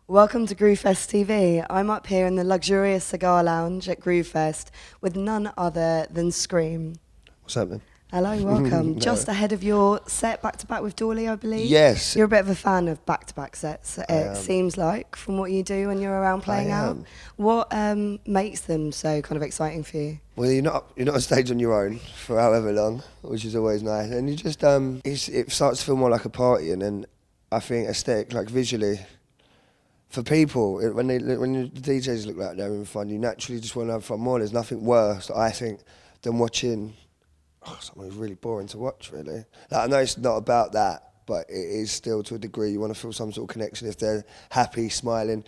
Welcome to Groovefest TV. I'm up here in the luxurious Cigar Lounge at Groovefest with none other than Skream. What's happening? Hello, welcome. No. Just ahead of your set back-to-back with Julia, I believe. Yes. You're a bit of a fan of back-to-back sets, it seems like, from what you do when you're around playing out. What makes them so kind of exciting for you? Well, you're not on stage on your own for however long, which is always nice. And you just, it starts to feel more like a party, and then I think aesthetic, like visually, for people, when the DJs look like they're having fun, you naturally just want to have fun more. There's nothing worse, I think, than watching someone who's really boring to watch, really. Like, I know it's not about that, but it is still to a degree. You want to feel some sort of connection if they're happy, smiling,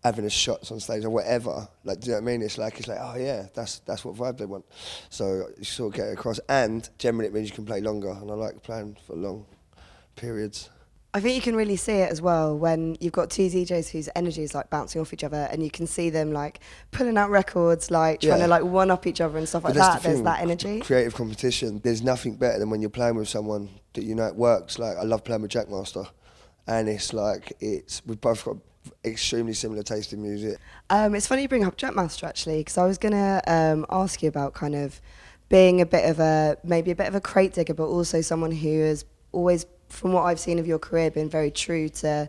having a shots on stage or whatever. Like, do you know what I mean? It's like, oh yeah, that's what vibe they want. So you sort of get it across, and generally it means you can play longer, and I like playing for long periods. I think you can really see it as well when you've got two DJs whose energy is like bouncing off each other, and you can see them like pulling out records, like trying to like one up each other and stuff like that. There's that energy. Creative competition. There's nothing better than when you're playing with someone that you know it works. Like, I love playing with Jackmaster, and it's like we've both got extremely similar taste in music. It's funny you bring up Jackmaster actually, because I was gonna ask you about kind of being maybe a bit of a crate digger, but also someone who has always, from what I've seen of your career, been very true to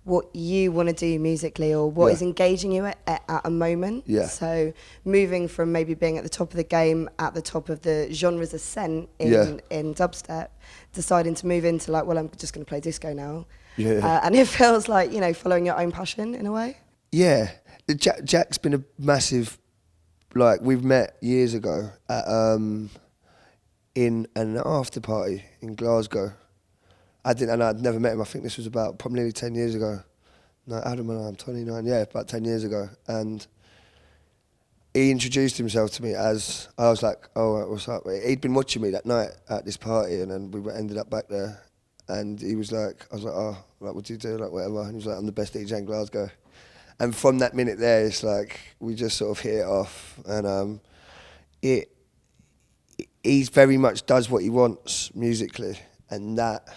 what you want to do musically, or what is engaging you at a moment. Yeah. So moving from maybe being at the top of the game, at the top of the genre's ascent in dubstep, deciding to move into like, well, I'm just going to play disco now. Yeah. And it feels like, you know, following your own passion in a way. Yeah. Jack's been a massive, like, we've met years ago at, in an after party in Glasgow. I'd never met him. I think this was about probably nearly 10 years ago. No, Adam and I'm 29, yeah, about 10 years ago. And he introduced himself to me as, I was like, oh, what's up? He'd been watching me that night at this party, and then we ended up back there. And he was like, I was like, oh, like, what do you do? Like, whatever. And he was like, I'm the best DJ in Glasgow. And from that minute there, it's like, we just sort of hit it off. And he very much does what he wants musically. And that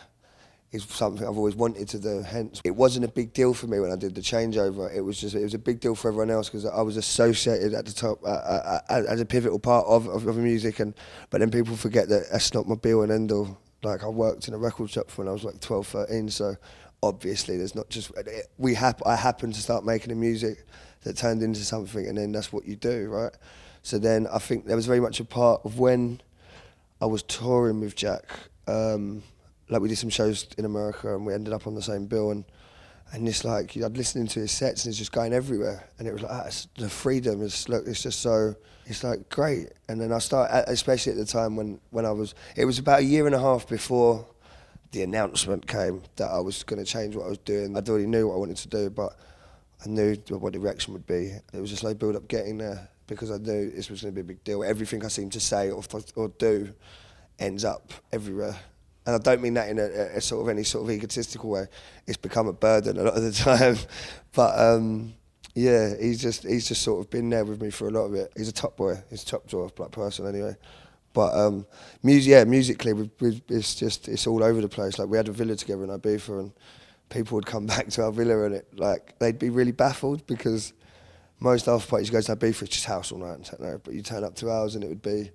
is something I've always wanted to do. Hence, it wasn't a big deal for me when I did the changeover. It was a big deal for everyone else, because I was associated at the top as a pivotal part of music. But then people forget that that's not my be-all and end-all. Like, I worked in a record shop when I was like 12, 13, so obviously there's not just... I happened to start making the music that turned into something, and then that's what you do, right? So then I think there was very much a part of when I was touring with Jack, like, we did some shows in America and we ended up on the same bill, and it's like, I'd listening to his sets and it's just going everywhere, and it was like, the freedom is, look, it's just so, it's like great. And then I started, especially at the time when it was about a year and a half before the announcement came that I was going to change what I was doing. I'd already knew what I wanted to do, but I knew what the reaction would be. It was just like build up getting there, because I knew this was going to be a big deal. Everything I seem to say or do ends up everywhere. And I don't mean that in a sort of any sort of egotistical way. It's become a burden a lot of the time. But yeah, he's just sort of been there with me for a lot of it. He's a top boy. He's a top drawer, black person anyway. But musically, it's all over the place. Like, we had a villa together in Ibiza, and people would come back to our villa, and they'd be really baffled, because most after parties you go to Ibiza, it's just house all night and techno. But you turn up 2 hours and it would be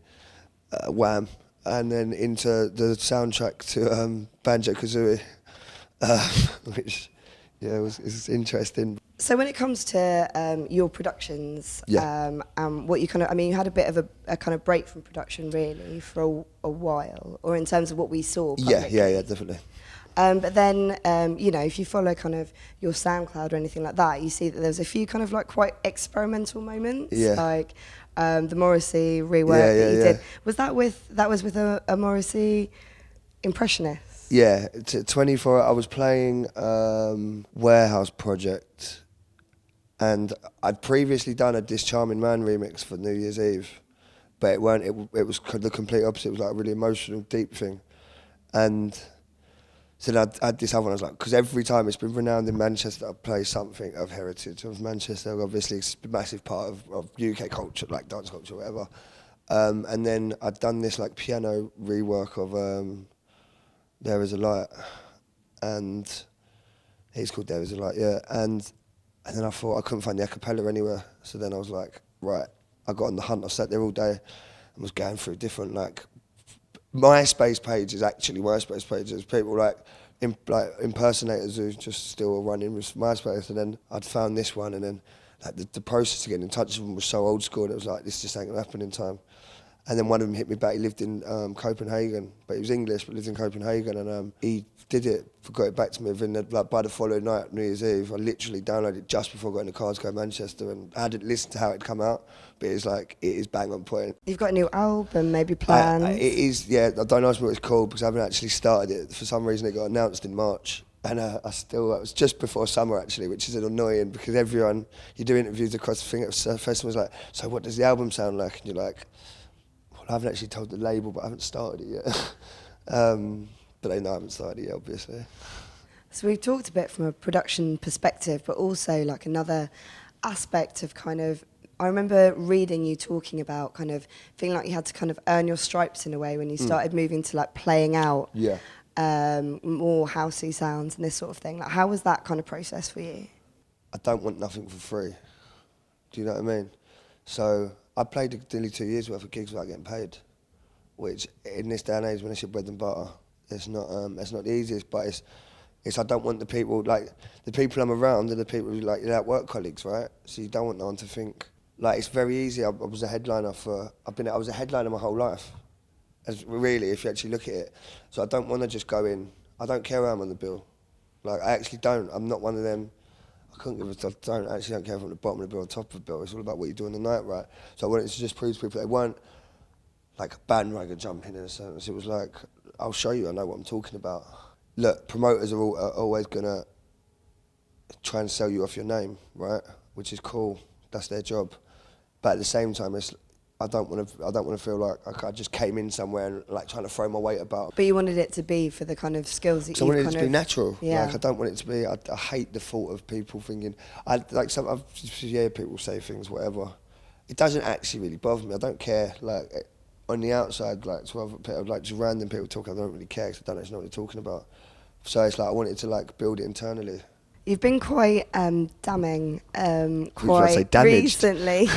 Wham. And then into the soundtrack to Banjo-Kazooie, which, yeah, it's interesting. So when it comes to your productions, and what you kind of, I mean, you had a bit of a kind of break from production really for a while, or in terms of what we saw publicly. Yeah, definitely. But then, you know, if you follow kind of your SoundCloud or anything like that, you see that there's a few kind of like quite experimental moments, like the Morrissey rework that you did. Was that with a Morrissey impressionist? Yeah, 24. I was playing Warehouse Project, and I'd previously done a This Charming Man remix for New Year's Eve, but it was the complete opposite. It was like a really emotional, deep thing, and so then I had this other one. I was like, because every time it's been renowned in Manchester, I play something of heritage of Manchester. Obviously, it's a massive part of UK culture, like dance culture, whatever. And then I'd done this like piano rework of There Is a Light, and it's called There Is a Light, yeah. And And then I thought I couldn't find the a cappella anywhere. So then I was like, right, I got on the hunt. I sat there all day and was going through different like MySpace pages, actually MySpace pages. People like impersonators who just still were running with MySpace. And then I'd found this one, and then like the process of getting in touch with them was so old school. It was like, this just ain't gonna happen in time. And then one of them hit me back. He lived in Copenhagen, but he was English, but lived in Copenhagen, and he did it, got it back to me within like by the following night, New Year's Eve. I literally downloaded it just before I got in the car to go to Manchester, and I hadn't listened to how it'd come out, but it's like, it is bang on point. You've got a new album, maybe plans? It is, yeah. Don't ask me what it's called because I haven't actually started it. For some reason, it got announced in March. And it was just before summer actually, which is annoying because you do interviews across the thing at festivals like, so what does the album sound like? And you're like, well, I haven't actually told the label, but I haven't started it yet. But they know I haven't started it yet, obviously. So we've talked a bit from a production perspective, but also like another aspect of kind of, I remember reading you talking about kind of feeling like you had to kind of earn your stripes in a way when you started moving to like playing out. Yeah. More housey sounds and this sort of thing. Like, how was that kind of process for you? I don't want nothing for free. Do you know what I mean? So I played nearly 2 years worth of gigs without getting paid, which in this day and age, when it's your bread and butter, it's not the easiest. But it's I don't want the people I'm around are the people who like work colleagues, right? So you don't want no one to think like it's very easy. I was a headliner I was a headliner my whole life. As really, if you actually look at it. So I don't want to just go in. I don't care how I'm on the bill. Like, I actually don't. I'm not one of them. I don't care if I'm at the bottom of the bill or top of the bill. It's all about what you do on the night, right? So I wanted to just prove to people they weren't like a bandwagon jumping in a sense. It was like, I'll show you, I know what I'm talking about. Look, promoters are always going to try and sell you off your name, right? Which is cool. That's their job. But at the same time, I don't want to feel like I just came in somewhere and like trying to throw my weight about. But you wanted it to be for the kind of skills that you wanted it to be natural. Yeah. Like I don't want it to be. I hate the thought of people thinking. I've people say things whatever. It doesn't actually really bother me. I don't care. Like on the outside, like to other people, like just random people talking, I don't really care because I don't actually know what they're talking about. So it's like I wanted to like build it internally. You've been quite damning quite recently.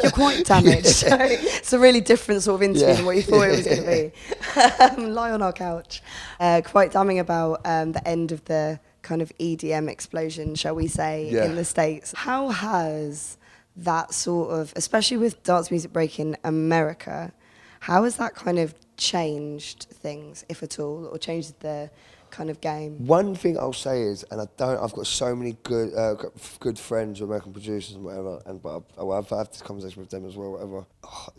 You're quite damaged. So it's a really different sort of interview than what you thought it was going to be. Lie on our couch. Quite damning about the end of the kind of EDM explosion, shall we say, in the States. How has that sort of, especially with dance music break in America, how has that kind of changed things, if at all, or changed the kind of game? One thing I'll say is, and I've got so many good friends, American producers and whatever, but I've had this conversation with them as well, whatever.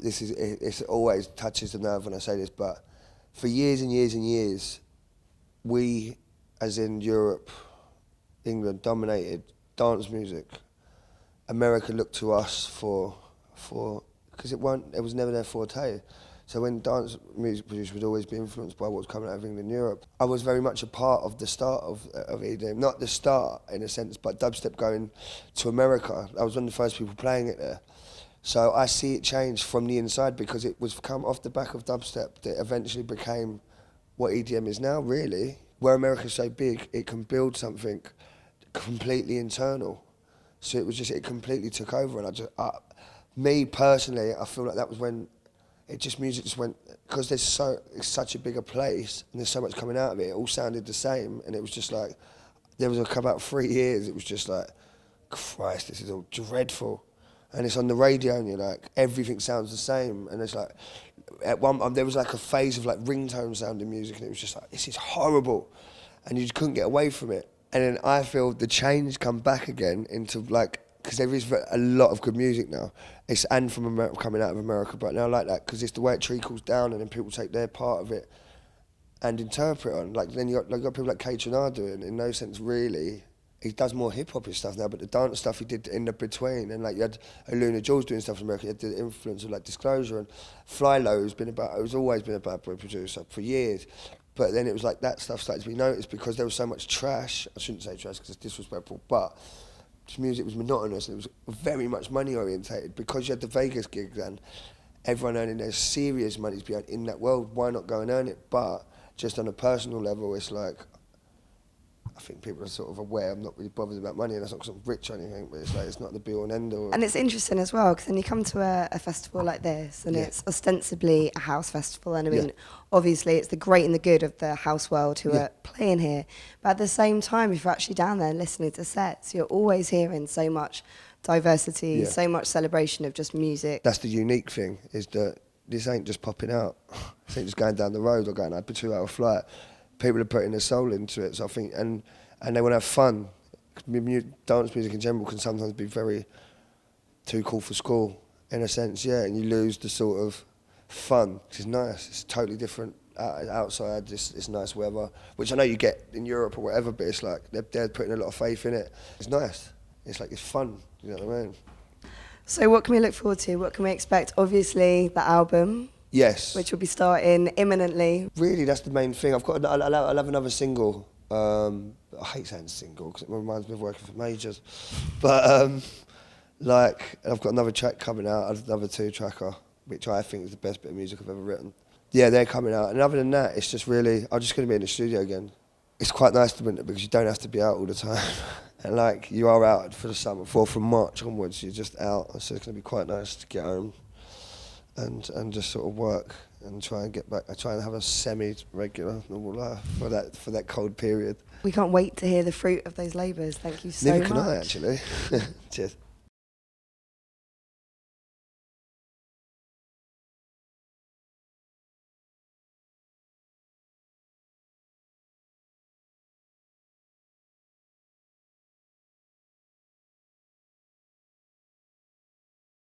It always touches the nerve when I say this, but for years and years and years, we, as in Europe, England, dominated dance music. America looked to us for because it was never their forte. So when dance music producers would always be influenced by what was coming out of England and Europe, I was very much a part of the start of EDM. Not the start in a sense, but dubstep going to America. I was one of the first people playing it there. So I see it change from the inside because it was come off the back of dubstep that eventually became what EDM is now, really. Where America's so big, it can build something completely internal. So it completely took over. And me personally, I feel like that was when music just went, because it's such a bigger place and there's so much coming out of it, it all sounded the same, and it was just like, there was about 3 years, it was just like, Christ, this is all dreadful. And it's on the radio and you're like, everything sounds the same, and it's like, there was like a phase of like ringtone sounding music, and it was just like, this is horrible, and you just couldn't get away from it. And then I feel the change come back again into like, because there is a lot of good music now. And from America, coming out of America, but now I like that because it's the way it trickles down, and then people take their part of it and interpret on. Like then you got people like K2R doing. In no sense, really, he does more hip hop stuff now, but the dance stuff he did in the between, and like you had Luna Jules doing stuff in America. You had the influence of like Disclosure, and Fly Low has always been a bad boy producer for years. But then it was like that stuff started to be noticed because there was so much trash. I shouldn't say trash because it's disrespectful, but music was monotonous and it was very much money orientated because you had the Vegas gigs and everyone earning their serious money to be in that world. Why not go and earn it? But just on a personal level, it's like I think people are sort of aware I'm not really bothered about money, and that's not because I'm rich or anything, but it's like, it's not the be all and end all. And it's interesting as well, because then you come to a festival like this, and it's ostensibly a house festival, and I mean, obviously it's the great and the good of the house world who are playing here, but at the same time, if you're actually down there and listening to sets, you're always hearing so much diversity, so much celebration of just music. That's the unique thing, is that this ain't just popping out. This ain't just going down the road or going up a 2-hour flight. People are putting their soul into it, so I think, and they want to have fun. Dance music in general can sometimes be very too cool for school, in a sense, and you lose the sort of fun, which is nice. It's totally different outside, it's nice weather, which I know you get in Europe or whatever, but it's like they're putting a lot of faith in it. It's nice. It's like, it's fun, you know what I mean? So what can we look forward to? What can we expect? Obviously, the album. Yes. Which will be starting imminently. Really, that's the main thing. I'll have another single. I hate saying single because it reminds me of working for majors. But like, I've got another track coming out, another 2-tracker, which I think is the best bit of music I've ever written. Yeah, they're coming out. And other than that, it's just really, I'm just going to be in the studio again. It's quite nice to winter because you don't have to be out all the time. And like, you are out for the summer. From March onwards, you're just out. So it's going to be quite nice to get home and just sort of work and try and get back. I try and have a semi-regular normal life for that cold period. We can't wait to hear the fruit of those labours. Thank you so much. Neither can I, actually. Cheers.